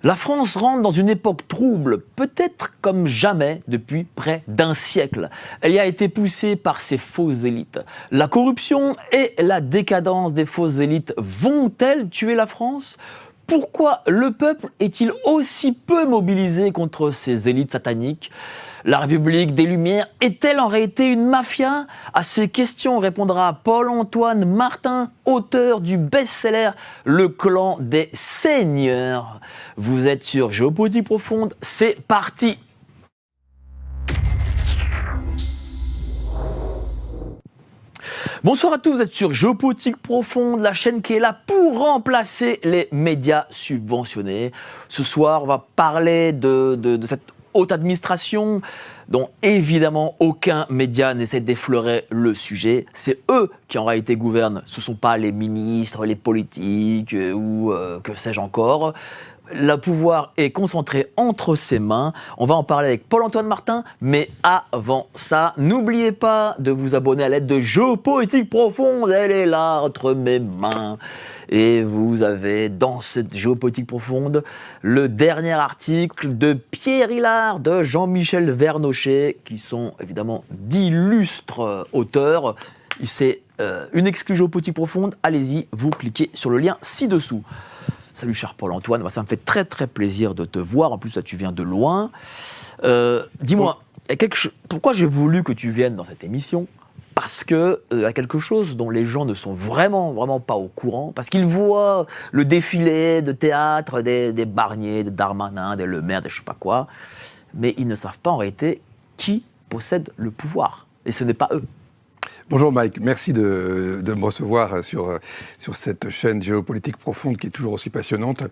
La France rentre dans une époque trouble, peut-être comme jamais depuis près d'un siècle. Elle y a été poussée par ses fausses élites. La corruption et la décadence des fausses élites vont-elles tuer la France ? Pourquoi le peuple est-il aussi peu mobilisé contre ces élites sataniques ? La République des Lumières est-elle en réalité une mafia ? À ces questions répondra Paul-Antoine Martin, auteur du best-seller Le Clan des Seigneurs. Vous êtes sur Géopolitique Profonde, c'est parti ! Bonsoir à tous, vous êtes sur Géopolitique Profonde, la chaîne qui est là pour remplacer les médias subventionnés. Ce soir, on va parler de cette haute administration dont évidemment aucun média n'essaie d'effleurer le sujet. C'est eux qui en réalité gouvernent, ce ne sont pas les ministres, les politiques ou que sais-je encore. Le pouvoir est concentré entre ses mains. On va en parler avec Paul-Antoine Martin, mais avant ça, n'oubliez pas de vous abonner à l'aide de Géopolitique Profonde. Elle est là entre mes mains. Et vous avez dans cette Géopolitique Profonde le dernier article de Pierre Hillard, de Jean-Michel Vernochet, qui sont évidemment d'illustres auteurs. C'est une exclue Géopolitique Profonde. Allez-y, vous cliquez sur le lien ci-dessous. Salut cher Paul-Antoine, ça me fait très très plaisir de te voir, en plus là tu viens de loin. Dis-moi, pourquoi j'ai voulu que tu viennes dans cette émission ? Parce qu'il y a quelque chose dont les gens ne sont vraiment pas au courant, parce qu'ils voient le défilé de théâtre des Barnier, des Darmanin, des Le Maire, des je sais pas quoi, mais ils ne savent pas en réalité qui possède le pouvoir, et ce n'est pas eux. Bonjour Mike, merci de me recevoir sur cette chaîne Géopolitique Profonde qui est toujours aussi passionnante.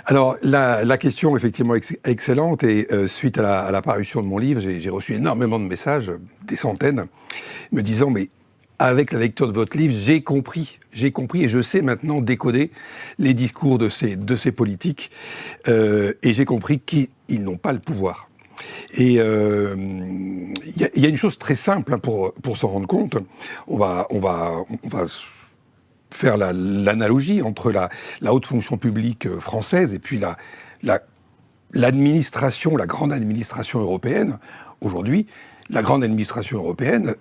Alors la question effectivement est excellente et suite à la parution de mon livre, j'ai reçu énormément de messages, des centaines, me disant mais avec la lecture de votre livre, j'ai compris et je sais maintenant décoder les discours de ces politiques et j'ai compris qu'ils n'ont pas le pouvoir. Et il y a une chose très simple hein, pour s'en rendre compte. On va faire l'analogie entre la haute fonction publique française et puis l'administration, la grande administration européenne. Aujourd'hui, la grande administration européenne,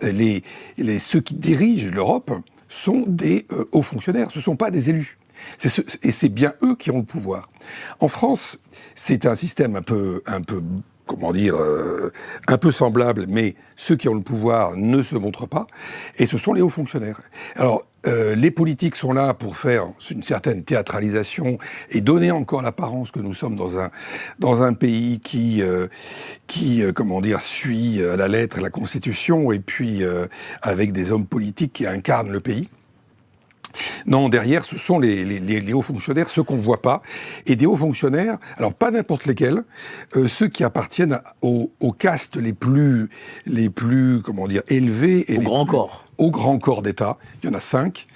ceux qui dirigent l'Europe sont des hauts fonctionnaires, ce ne sont pas des élus. Et c'est bien eux qui ont le pouvoir. En France, c'est un système un peu un peu semblable, mais ceux qui ont le pouvoir ne se montrent pas, et ce sont les hauts fonctionnaires. Alors, les politiques sont là pour faire une certaine théâtralisation et donner encore l'apparence que nous sommes dans un pays qui suit à la lettre la Constitution, et puis avec des hommes politiques qui incarnent le pays. Non, derrière, ce sont les hauts fonctionnaires, ceux qu'on ne voit pas. Et des hauts fonctionnaires, alors pas n'importe lesquels, ceux qui appartiennent aux castes les plus élevés. Et au grand corps d'État. Il y en a 5.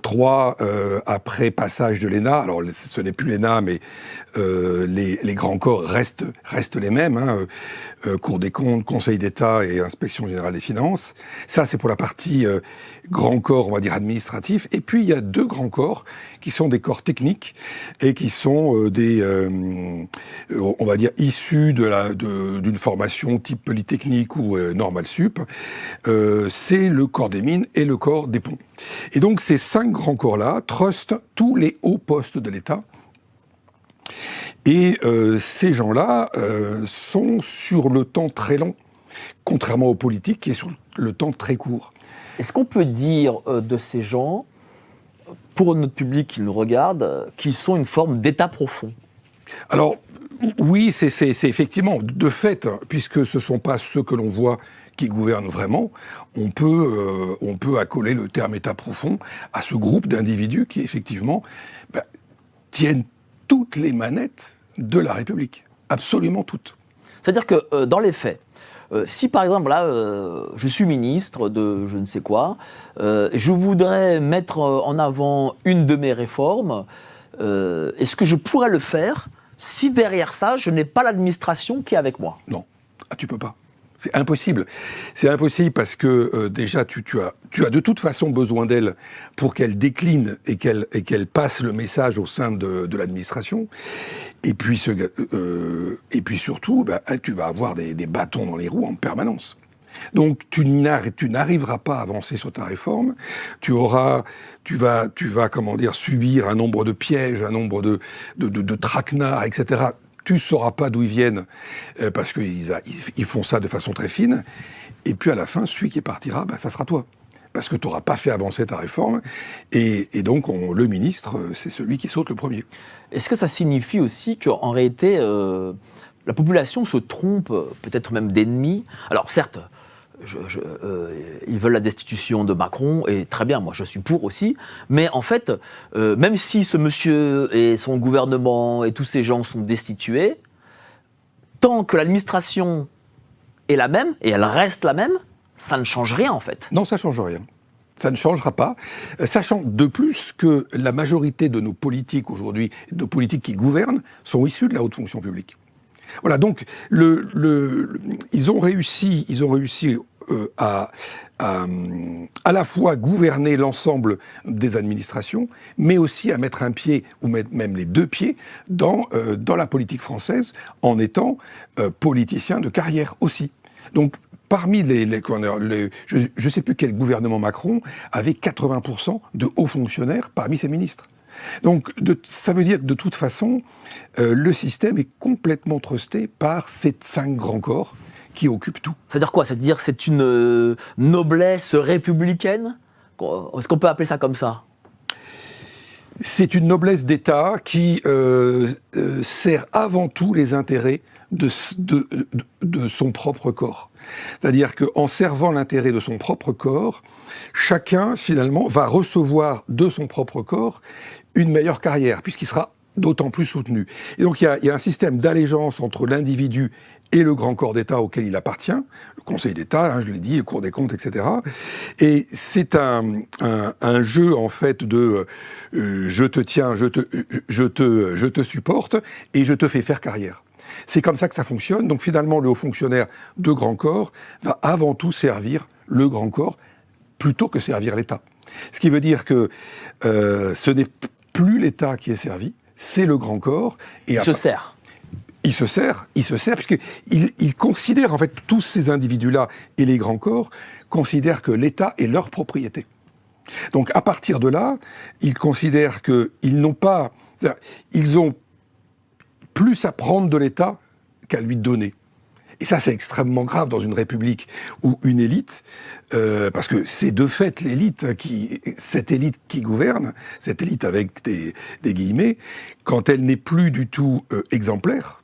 3 après passage de l'ENA. Alors, ce n'est plus l'ENA, mais les grands corps restent les mêmes. Hein, Cour des comptes, Conseil d'État et Inspection Générale des Finances. Ça, c'est pour la partie grand corps, on va dire, administratif. Et puis, il y a 2 grands corps qui sont des corps techniques et qui sont on va dire, issus d'une formation type Polytechnique ou Normal Sup. C'est le corps des mines et le corps des ponts. Et donc, ces 5 grands corps-là trustent tous les hauts postes de l'État. Et ces gens-là sont sur le temps très long, contrairement aux politiques qui est sur le temps très court. Est-ce qu'on peut dire de ces gens, pour notre public qui nous regarde, qu'ils sont une forme d'état profond ? Alors, oui, c'est effectivement, de fait, puisque ce ne sont pas ceux que l'on voit qui gouvernent vraiment, on peut accoler le terme état profond à ce groupe d'individus qui, effectivement, tiennent toutes les manettes de la République. Absolument toutes. C'est-à-dire que, dans les faits, si par exemple, là, je suis ministre de je ne sais quoi, je voudrais mettre en avant une de mes réformes, est-ce que je pourrais le faire si derrière ça, je n'ai pas l'administration qui est avec moi ? Non, tu peux pas. C'est impossible. C'est impossible parce que déjà, tu as de toute façon besoin d'elle pour qu'elle décline et qu'elle passe le message au sein de l'administration. Et puis surtout, tu vas avoir des bâtons dans les roues en permanence. Donc tu n'arriveras pas à avancer sur ta réforme. Tu vas subir un nombre de pièges, un nombre de traquenards, etc. Tu ne sauras pas d'où ils viennent, parce qu'ils font ça de façon très fine. Et puis à la fin, celui qui partira, ça sera toi. Parce que tu n'auras pas fait avancer ta réforme. Et donc, le ministre, c'est celui qui saute le premier. Est-ce que ça signifie aussi qu'en réalité, la population se trompe, peut-être même d'ennemis? Alors certes, ils veulent la destitution de Macron, et très bien, moi je suis pour aussi, mais en fait, même si ce monsieur et son gouvernement et tous ces gens sont destitués, tant que l'administration est la même, et elle reste la même, ça ne change rien en fait. Non, ça ne change rien. Ça ne changera pas, sachant de plus que la majorité de nos politiques aujourd'hui, de nos politiques qui gouvernent, sont issus de la haute fonction publique. Voilà, donc ils ont réussi à la fois gouverner l'ensemble des administrations, mais aussi à mettre un pied, ou même les deux pieds, dans la politique française, en étant politicien de carrière aussi. Donc, parmi je ne sais plus quel gouvernement Macron avait 80% de hauts fonctionnaires parmi ses ministres. Donc, ça veut dire que de toute façon, le système est complètement trusté par ces 5 grands corps qui occupent tout. C'est-à-dire quoi? C'est-à-dire que c'est une noblesse républicaine? Est-ce qu'on peut appeler ça comme ça? C'est une noblesse d'État qui sert avant tout les intérêts de son propre corps. C'est-à-dire qu'en servant l'intérêt de son propre corps, chacun, finalement, va recevoir de son propre corps une meilleure carrière, puisqu'il sera d'autant plus soutenu. Et donc, il y a un système d'allégeance entre l'individu et le grand corps d'État auquel il appartient, le Conseil d'État, je l'ai dit, le Cour des comptes, etc. Et c'est un jeu, en fait, de je te tiens, je te supporte, et je te fais faire carrière. C'est comme ça que ça fonctionne. Donc finalement, le haut fonctionnaire de grand corps va avant tout servir le grand corps plutôt que servir l'État. Ce qui veut dire que ce n'est plus l'État qui est servi, c'est le grand corps. Et il se sert, puisqu'il considère, en fait, tous ces individus-là et les grands corps considèrent que l'État est leur propriété. Donc à partir de là, ils considèrent qu'ils n'ont pas... Ils ont plus à prendre de l'État qu'à lui donner. Et ça, c'est extrêmement grave dans une république où une élite, parce que c'est de fait l'élite, cette élite qui gouverne, cette élite avec des guillemets, quand elle n'est plus du tout exemplaire,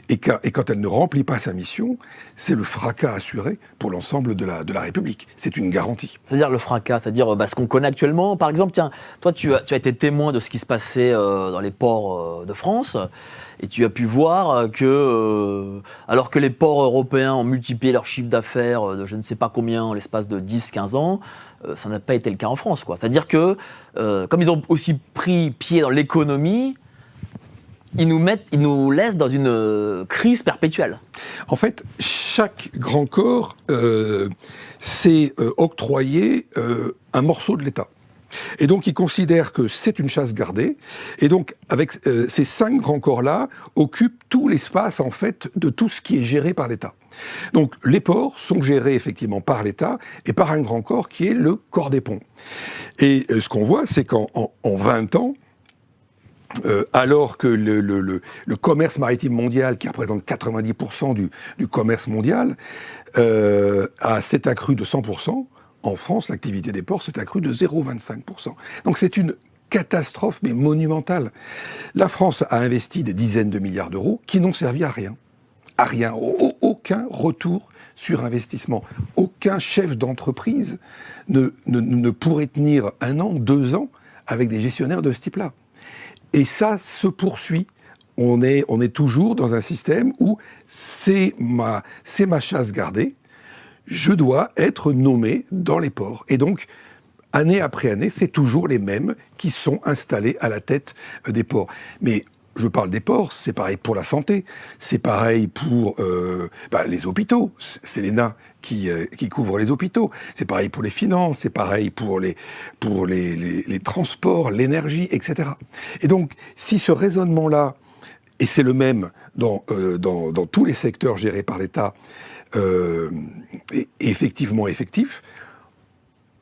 et quand elle ne remplit pas sa mission, c'est le fracas assuré pour l'ensemble de la République. C'est une garantie. C'est-à-dire le fracas, c'est-à-dire ce qu'on connaît actuellement. Par exemple, tiens, toi tu as été témoin de ce qui se passait dans les ports de France, et tu as pu voir que, alors que les ports européens ont multiplié leur chiffre d'affaires de je ne sais pas combien en l'espace de 10-15 ans, ça n'a pas été le cas en France, quoi. C'est-à-dire que, comme ils ont aussi pris pied dans l'économie, ils nous laissent dans une crise perpétuelle. En fait, chaque grand corps s'est octroyé un morceau de l'État. Et donc, ils considèrent que c'est une chasse gardée. Et donc, avec ces 5 grands corps-là, occupent tout l'espace, en fait, de tout ce qui est géré par l'État. Donc, les ports sont gérés, effectivement, par l'État et par un grand corps qui est le corps des ponts. Et ce qu'on voit, c'est qu'en 20 ans, alors que le commerce maritime mondial, qui représente 90% du commerce mondial, s'est accru de 100%, en France, l'activité des ports s'est accrue de 0,25%. Donc c'est une catastrophe, mais monumentale. La France a investi des dizaines de milliards d'euros qui n'ont servi à rien. À rien. Aucun retour sur investissement. Aucun chef d'entreprise ne pourrait tenir 1 an, 2 ans avec des gestionnaires de ce type-là. Et ça se poursuit. On est toujours dans un système où c'est ma chasse gardée, je dois être nommé dans les ports. Et donc, année après année, c'est toujours les mêmes qui sont installés à la tête des ports. Mais je parle des ports, c'est pareil pour la santé, c'est pareil pour les hôpitaux, c'est l'ENA qui couvre les hôpitaux, c'est pareil pour les finances, c'est pareil pour les transports, l'énergie, etc. Et donc, si ce raisonnement-là, et c'est le même dans tous les secteurs gérés par l'État, est effectivement effectif,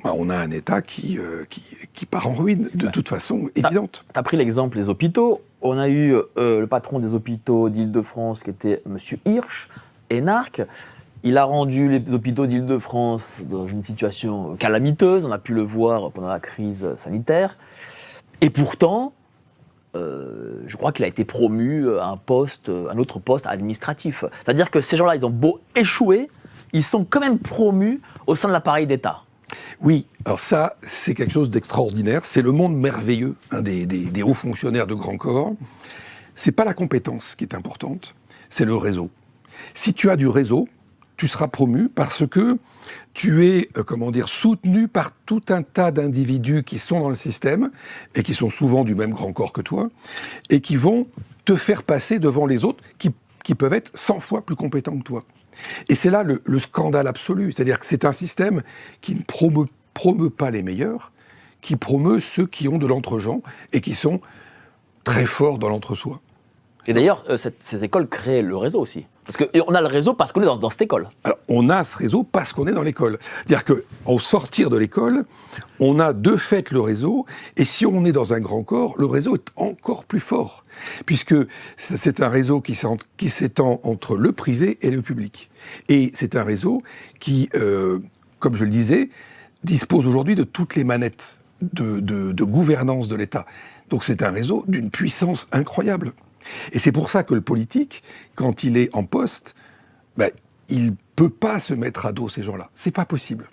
on a un État qui part en ruine, de toute façon évidente. Tu as pris l'exemple des hôpitaux. On a eu le patron des hôpitaux d'Île-de-France, qui était M. Hirsch, énarque. Il a rendu les hôpitaux d'Île-de-France dans une situation calamiteuse. On a pu le voir pendant la crise sanitaire. Et pourtant, je crois qu'il a été promu à un autre poste administratif. C'est-à-dire que ces gens-là, ils ont beau échouer, ils sont quand même promus au sein de l'appareil d'État. Oui, alors ça, c'est quelque chose d'extraordinaire. C'est le monde merveilleux des hauts fonctionnaires de grands corps. C'est pas la compétence qui est importante, c'est le réseau. Si tu as du réseau, tu seras promu parce que tu es, soutenu par tout un tas d'individus qui sont dans le système et qui sont souvent du même grand corps que toi et qui vont te faire passer devant les autres qui peuvent être 100 fois plus compétents que toi. Et c'est là le scandale absolu. C'est-à-dire que c'est un système qui ne promeut pas les meilleurs, qui promeut ceux qui ont de l'entre-gens et qui sont très forts dans l'entre-soi. Et d'ailleurs, ces écoles créent le réseau aussi. Parce qu'on a le réseau parce qu'on est dans cette école. Alors, on a ce réseau parce qu'on est dans l'école. C'est-à-dire qu'au sortir de l'école, on a de fait le réseau, et si on est dans un grand corps, le réseau est encore plus fort, puisque c'est un réseau qui s'étend entre le privé et le public. Et c'est un réseau qui, comme je le disais, dispose aujourd'hui de toutes les manettes de gouvernance de l'État. Donc c'est un réseau d'une puissance incroyable. Et c'est pour ça que le politique, quand il est en poste, il ne peut pas se mettre à dos ces gens-là. C'est pas possible.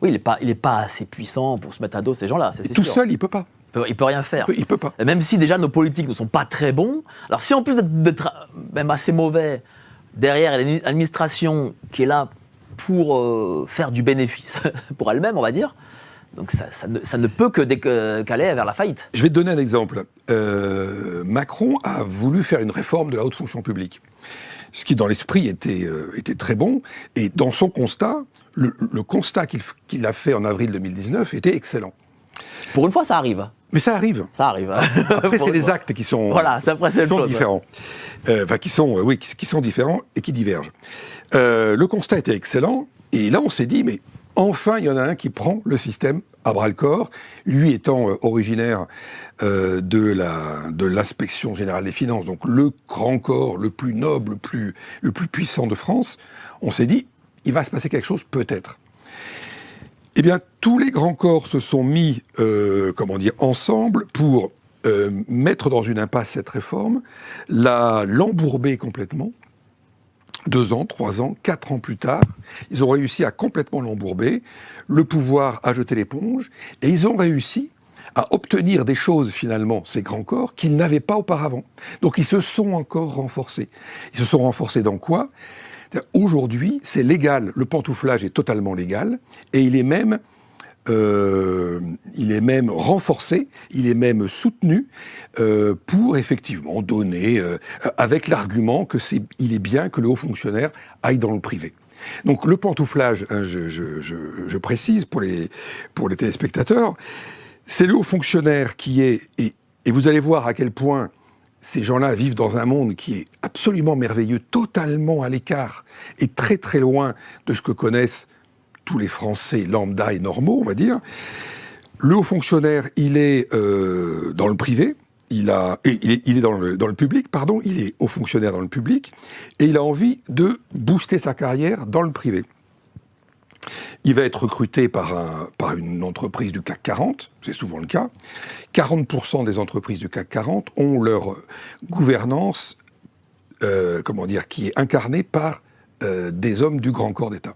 Oui, il est pas assez puissant pour se mettre à dos ces gens-là, c'est sûr. Tout seul, il peut pas. Il peut rien faire. Il peut pas. Et même si déjà nos politiques ne sont pas très bons, alors si en plus d'être même assez mauvais, derrière il y a une administration qui est là pour faire du bénéfice pour elle-même, on va dire, donc ça ne peut qu'aller vers la faillite. Je vais te donner un exemple. Macron a voulu faire une réforme de la haute fonction publique, ce qui dans l'esprit était très bon, et dans son constat, le constat qu'il a fait en avril 2019 était excellent. Pour une fois, ça arrive. Mais ça arrive. Ça arrive. Après, c'est les actes qui sont, différents. Qui sont différents et qui divergent. Le constat était excellent, et là on s'est dit, mais enfin, il y en a un qui prend le système à bras-le-corps, lui étant originaire de l'inspection générale des finances, donc le grand corps, le plus noble, le plus puissant de France. On s'est dit, il va se passer quelque chose peut-être. Eh bien, tous les grands corps se sont mis, ensemble pour mettre dans une impasse cette réforme, l'embourber complètement. 2 ans, 3 ans, 4 ans plus tard, ils ont réussi à complètement l'embourber, le pouvoir a jeté l'éponge, et ils ont réussi à obtenir des choses, finalement, ces grands corps, qu'ils n'avaient pas auparavant. Donc ils se sont encore renforcés. Ils se sont renforcés dans quoi ? Aujourd'hui, c'est légal, le pantouflage est totalement légal, et il est même renforcé, il est même soutenu pour effectivement donner, avec l'argument qu'il est bien que le haut fonctionnaire aille dans le privé. Donc le pantouflage, je précise pour les téléspectateurs, c'est le haut fonctionnaire qui est, et vous allez voir à quel point ces gens-là vivent dans un monde qui est absolument merveilleux, totalement à l'écart et très très loin de ce que connaissent tous les Français lambda et normaux, on va dire. Le haut fonctionnaire, il est dans le privé, il est dans le public, pardon, il est haut fonctionnaire dans le public, et il a envie de booster sa carrière dans le privé. Il va être recruté par une entreprise du CAC 40, c'est souvent le cas. 40% des entreprises du CAC 40 ont leur gouvernance, qui est incarnée par des hommes du grand corps d'État.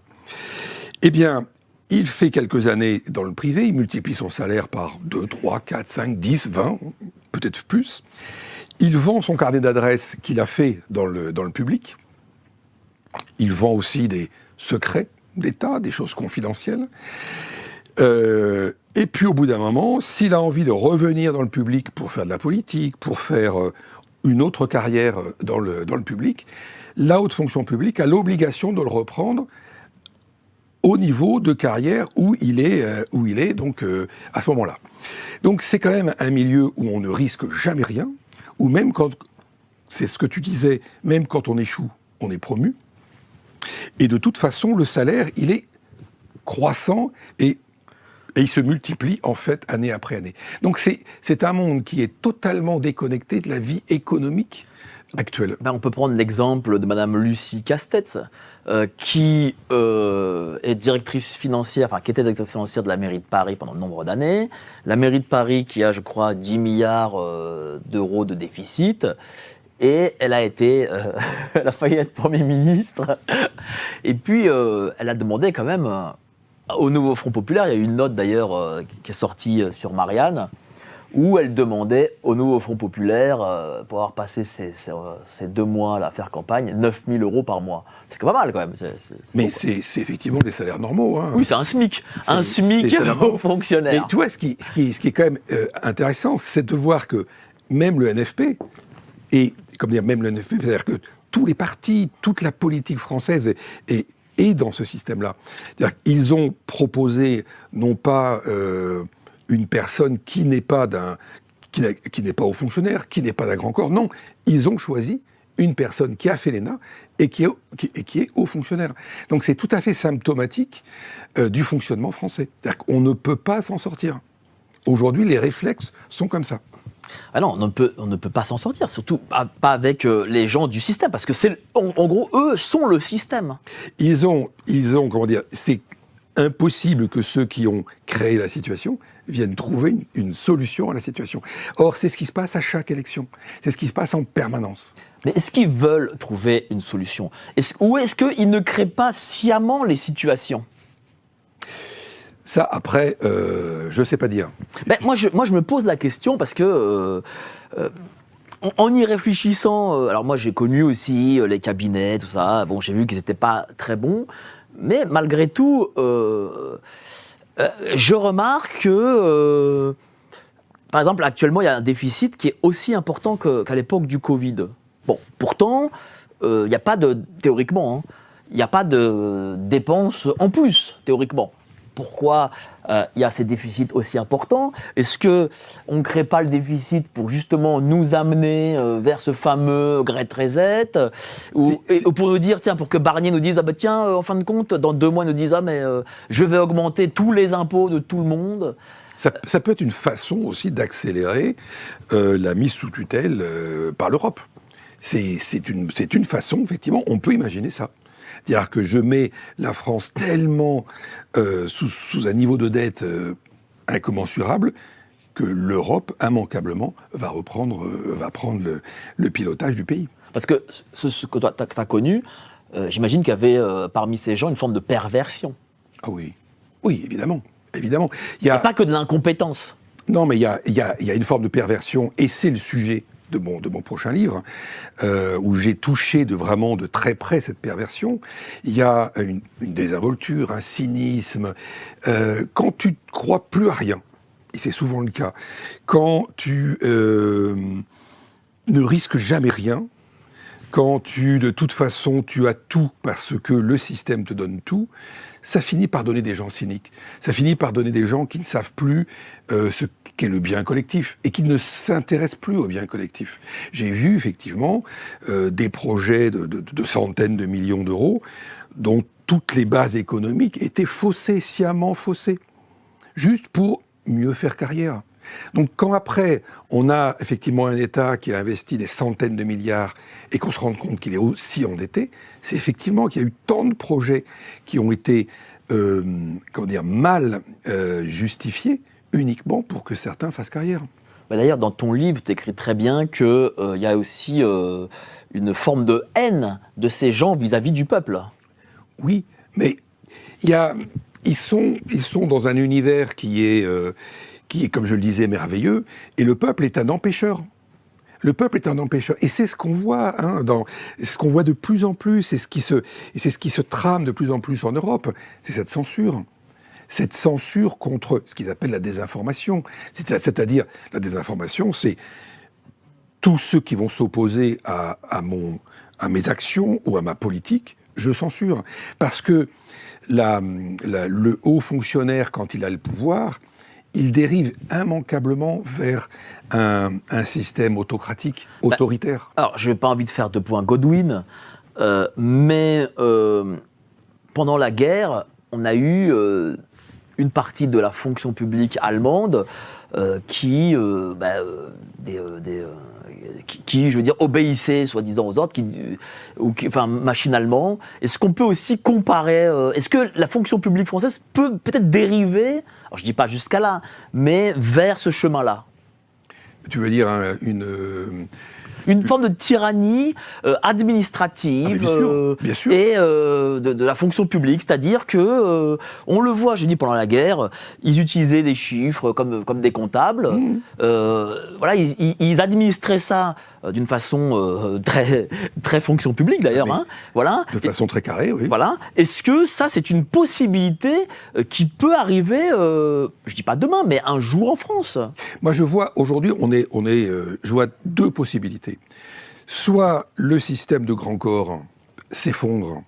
Eh bien, il fait quelques années dans le privé, il multiplie son salaire par 2, 3, 4, 5, 10, 20, peut-être plus. Il vend son carnet d'adresses qu'il a fait dans le public. Il vend aussi des secrets d'État, des choses confidentielles. Et puis au bout d'un moment, s'il a envie de revenir dans le public pour faire de la politique, pour faire une autre carrière dans le public, la haute fonction publique a l'obligation de le reprendre au niveau de carrière où il est donc à ce moment-là. Donc c'est quand même un milieu où on ne risque jamais rien, où même quand, c'est ce que tu disais, même quand on échoue, on est promu. Et de toute façon, le salaire, il est croissant et il se multiplie en fait année après année. Donc c'est un monde qui est totalement déconnecté de la vie économique actuelle. On peut prendre l'exemple de Madame Lucie Castetz, qui est directrice financière, qui était directrice financière de la mairie de Paris pendant de nombreuses années. La mairie de Paris qui a, je crois, 10 milliards d'euros de déficit. Et elle a failli être Premier ministre. Et puis, elle a demandé quand même au nouveau Front Populaire, il y a eu une note d'ailleurs qui est sortie sur Marianne, où elle demandait au nouveau Front Populaire, pour avoir passé ces 2 mois à faire campagne, 9 000 € par mois. C'est pas mal quand même. Mais c'est effectivement des salaires normaux. Hein. Oui, c'est un SMIC. Un SMIC aux fonctionnaires. Et tu vois, ce qui est quand même intéressant, c'est de voir que même le NFP, c'est-à-dire que tous les partis, toute la politique française est dans ce système-là. C'est-à-dire qu'ils ont proposé, non pas une personne qui n'est pas haut fonctionnaire, qui n'est pas d'un grand corps, non, ils ont choisi une personne qui a fait l'ENA et qui est haut fonctionnaire. Donc c'est tout à fait symptomatique du fonctionnement français. C'est-à-dire qu'on ne peut pas s'en sortir. Aujourd'hui, les réflexes sont comme ça. Ah non, on ne peut pas s'en sortir, surtout pas avec les gens du système, parce que en gros, eux sont le système. Ils ont, comment dire, c'est impossible que ceux qui ont créé la situation viennent trouver une solution à la situation. Or, c'est ce qui se passe à chaque élection. C'est ce qui se passe en permanence. Mais est-ce qu'ils veulent trouver une solution ? Ou est-ce qu'ils ne créent pas sciemment les situations ? Ça, après, je ne sais pas dire. Moi, je me pose la question parce que, en y réfléchissant, alors moi j'ai connu aussi les cabinets, tout ça, bon, j'ai vu qu'ils n'étaient pas très bons, mais malgré tout, je remarque que, par exemple, actuellement, il y a un déficit qui est aussi important qu'à l'époque du Covid. Bon, pourtant, il n'y a pas théoriquement, il n'y a pas de dépenses en plus, théoriquement. Pourquoi il y a ces déficits aussi importants ? Est-ce qu'on ne crée pas le déficit pour justement nous amener vers ce fameux Great Reset ou pour nous dire, tiens, pour que Barnier nous dise, en fin de compte, dans 2 mois, ils nous disent, je vais augmenter tous les impôts de tout le monde. Ça peut être une façon aussi d'accélérer la mise sous tutelle par l'Europe. C'est une façon, effectivement, on peut imaginer ça. C'est-à-dire que je mets la France tellement sous un niveau de dette incommensurable que l'Europe, immanquablement, va prendre le pilotage du pays. Parce que ce que tu as connu, j'imagine qu'il y avait parmi ces gens une forme de perversion. Ah oui, oui, évidemment. Il n'y a pas que de l'incompétence. Non, mais il y a une forme de perversion, et c'est le sujet de mon prochain livre, où j'ai touché vraiment de très près cette perversion. Il y a une désinvolture, un cynisme. Quand tu ne crois plus à rien, et c'est souvent le cas, quand tu ne risques jamais rien, quand de toute façon, tu as tout parce que le système te donne tout, ça finit par donner des gens cyniques. Ça finit par donner des gens qui ne savent plus ce qu'est le bien collectif et qui ne s'intéressent plus au bien collectif. J'ai vu effectivement des projets de centaines de millions d'euros dont toutes les bases économiques étaient faussées, sciemment faussées, juste pour mieux faire carrière. Donc quand après, on a effectivement un État qui a investi des centaines de milliards et qu'on se rend compte qu'il est aussi endetté, c'est effectivement qu'il y a eu tant de projets qui ont été mal justifiés uniquement pour que certains fassent carrière. D'ailleurs, dans ton livre, tu écris très bien qu'il y a aussi une forme de haine de ces gens vis-à-vis du peuple. Oui, mais ils sont dans un univers qui est, comme je le disais, merveilleux, et le peuple est un empêcheur. Le peuple est un empêcheur, et c'est ce qu'on voit, c'est ce qu'on voit de plus en plus, c'est ce qui se trame de plus en plus en Europe, c'est cette censure contre ce qu'ils appellent la désinformation. C'est-à-dire, la désinformation, c'est tous ceux qui vont s'opposer à mes actions ou à ma politique, je censure. Parce que le haut fonctionnaire, quand il a le pouvoir, il dérive immanquablement vers un système autocratique, autoritaire. Alors, je n'ai pas envie de faire de point Godwin, mais pendant la guerre, on a eu une partie de la fonction publique allemande qui, je veux dire, obéissait soi-disant aux ordres, enfin machinalement. Est-ce qu'on peut aussi comparer est-ce que la fonction publique française peut peut-être dériver, alors je dis pas jusqu'à là, mais vers ce chemin-là? Tu veux dire une forme de tyrannie administrative bien sûr. Et de la fonction publique, c'est-à-dire que on le voit, je dis pendant la guerre, ils utilisaient des chiffres comme des comptables. Voilà, ils administraient ça d'une façon très très fonction publique d'ailleurs. Voilà. De façon très carrée, oui. Voilà. Est-ce que ça c'est une possibilité qui peut arriver, je dis pas demain, mais un jour en France? Moi, je vois aujourd'hui, je vois deux possibilités. Soit le système de grand corps s'effondre,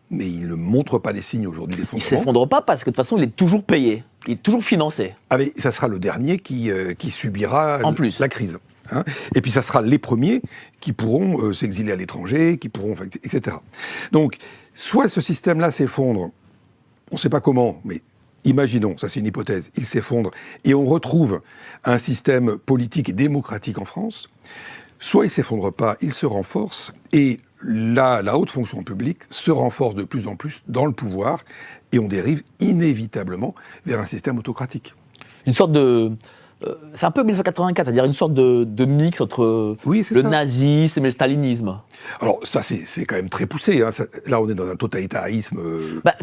mais il ne montre pas des signes aujourd'hui d'effondrement. Il ne s'effondre pas parce que de toute façon, il est toujours payé, il est toujours financé. Ah mais ça sera le dernier qui subira en plus la crise. Et puis ça sera les premiers qui pourront s'exiler à l'étranger, etc. Donc, soit ce système-là s'effondre, on ne sait pas comment, mais imaginons, ça c'est une hypothèse, il s'effondre et on retrouve un système politique et démocratique en France, soit il ne s'effondre pas, il se renforce et la haute fonction publique se renforce de plus en plus dans le pouvoir et on dérive inévitablement vers un système autocratique. Une sorte de... c'est un peu 1984, c'est-à-dire une sorte de mix entre le nazisme et le stalinisme. Alors ça, c'est quand même très poussé. Là, on est dans un totalitarisme...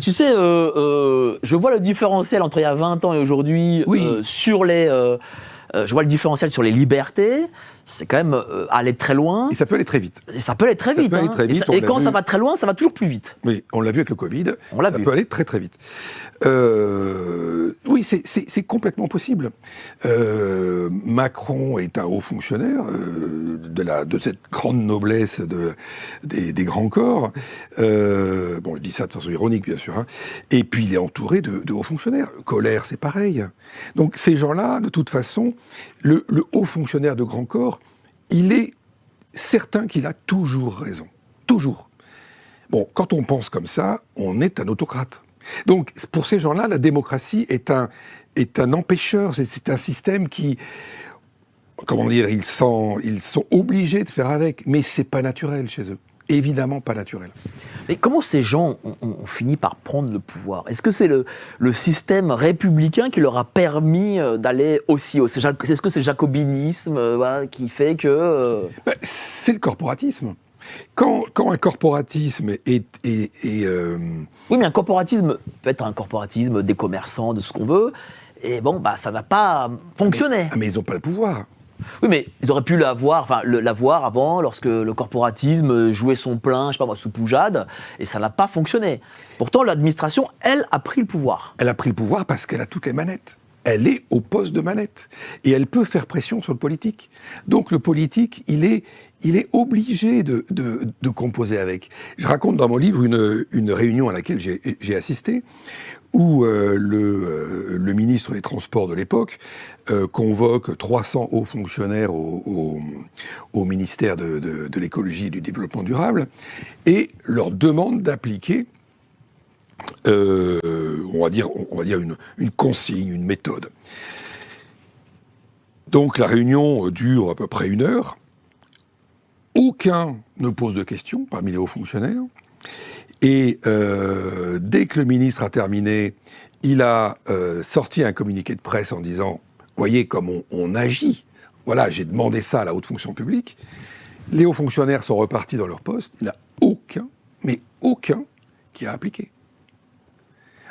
tu sais, je vois le différentiel entre il y a 20 ans et aujourd'hui sur les... je vois le différentiel sur les libertés. C'est quand même aller très loin. Et ça peut aller très vite. Et ça peut aller très vite. Et quand ça va très loin, ça va toujours plus vite. Oui, on l'a vu avec le Covid. Ça peut aller très très vite. Oui, c'est complètement possible. Macron est un haut fonctionnaire de cette grande noblesse des grands corps. Bon, je dis ça de façon ironique, bien sûr. Et puis, il est entouré de hauts fonctionnaires. Colère, c'est pareil. Donc, ces gens-là, de toute façon, le haut fonctionnaire de grand corps, il est certain qu'il a toujours raison. Toujours. Bon, quand on pense comme ça, on est un autocrate. Donc, pour ces gens-là, la démocratie est un empêcheur. C'est un système qui, comment dire, ils sont obligés de faire avec, mais c'est pas naturel chez eux. Évidemment pas naturel. Mais comment ces gens ont fini par prendre le pouvoir? Est-ce que c'est le système républicain qui leur a permis d'aller aussi haut? Est-ce que c'est le jacobinisme qui fait que... C'est le corporatisme. Quand un corporatisme est Oui, mais un corporatisme peut être un corporatisme des commerçants, de ce qu'on veut, et bon, ça n'a pas fonctionné. Mais ils n'ont pas le pouvoir. Oui, mais ils auraient pu l'avoir avant, lorsque le corporatisme jouait son plein, je sais pas moi, sous Poujade, et ça n'a pas fonctionné. Pourtant, l'administration, elle, a pris le pouvoir. Elle a pris le pouvoir parce qu'elle a toutes les manettes. Elle est au poste de manette. Et elle peut faire pression sur le politique. Donc le politique, il est obligé de composer avec. Je raconte dans mon livre une réunion à laquelle j'ai assisté, où le ministre des Transports de l'époque convoque 300 hauts fonctionnaires au ministère de l'écologie et du développement durable et leur demande d'appliquer on va dire une consigne, une méthode. Donc la réunion dure à peu près 1 heure. Aucun ne pose de questions parmi les hauts fonctionnaires. Et dès que le ministre a terminé, il a sorti un communiqué de presse en disant « Voyez comme on agit. Voilà, j'ai demandé ça à la haute fonction publique. » Les hauts fonctionnaires sont repartis dans leur poste. Il n'y en a aucun qui a appliqué.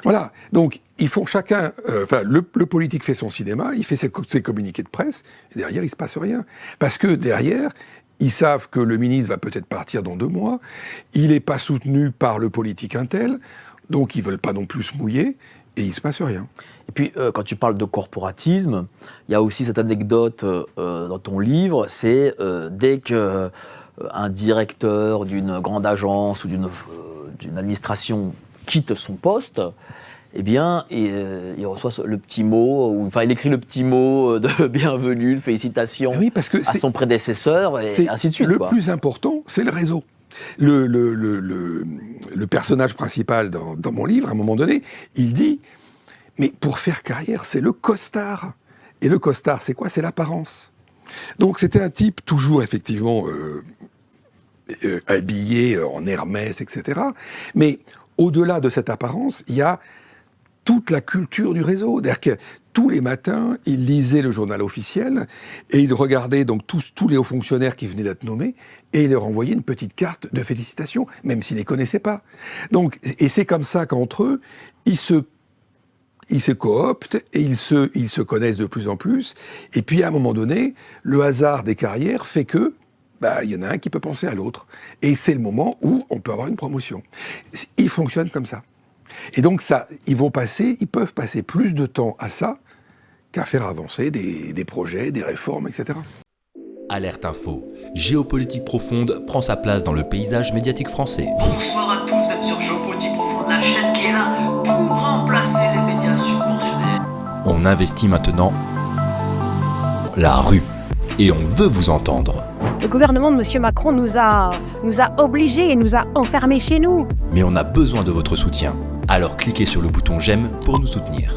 Voilà, donc ils font chacun, le politique fait son cinéma, il fait ses communiqués de presse, et derrière il ne se passe rien. Parce que derrière, ils savent que le ministre va peut-être partir dans 2 mois, il n'est pas soutenu par le politique intel, donc ils ne veulent pas non plus se mouiller, et il ne se passe rien. Et puis, quand tu parles de corporatisme, il y a aussi cette anecdote dans ton livre, c'est dès qu'un directeur d'une grande agence ou d'une administration quitte son poste, eh bien, il reçoit le petit mot, il écrit le petit mot de bienvenue, de félicitations parce que à son prédécesseur, et ainsi de suite. Le plus important, c'est le réseau. Le personnage principal dans mon livre, à un moment donné, il dit « Mais pour faire carrière, c'est le costard. » Et le costard, c'est quoi? C'est l'apparence. Donc c'était un type toujours, effectivement, habillé en Hermès, etc. Mais au-delà de cette apparence, il y a toute la culture du réseau. C'est-à-dire que tous les matins, il lisait le journal officiel et il regardait donc tous les hauts fonctionnaires qui venaient d'être nommés et il leur envoyait une petite carte de félicitations, même s'ils ne les connaissaient pas. Donc, et c'est comme ça qu'entre eux, ils se cooptent et ils se connaissent de plus en plus. Et puis, à un moment donné, le hasard des carrières fait que il y en a un qui peut penser à l'autre. Et c'est le moment où on peut avoir une promotion. Ils fonctionnent comme ça. Et donc ça, ils peuvent passer plus de temps à ça qu'à faire avancer des projets, des réformes, etc. Alerte Info. Géopolitique profonde prend sa place dans le paysage médiatique français. Bonsoir à tous, vous êtes sur Géopolitique profonde, la chaîne qui est là pour remplacer les médias subventionnés. On investit maintenant la rue. Et on veut vous entendre. Le gouvernement de M. Macron nous a obligés et nous a enfermés chez nous. Mais on a besoin de votre soutien. Alors cliquez sur le bouton j'aime pour nous soutenir.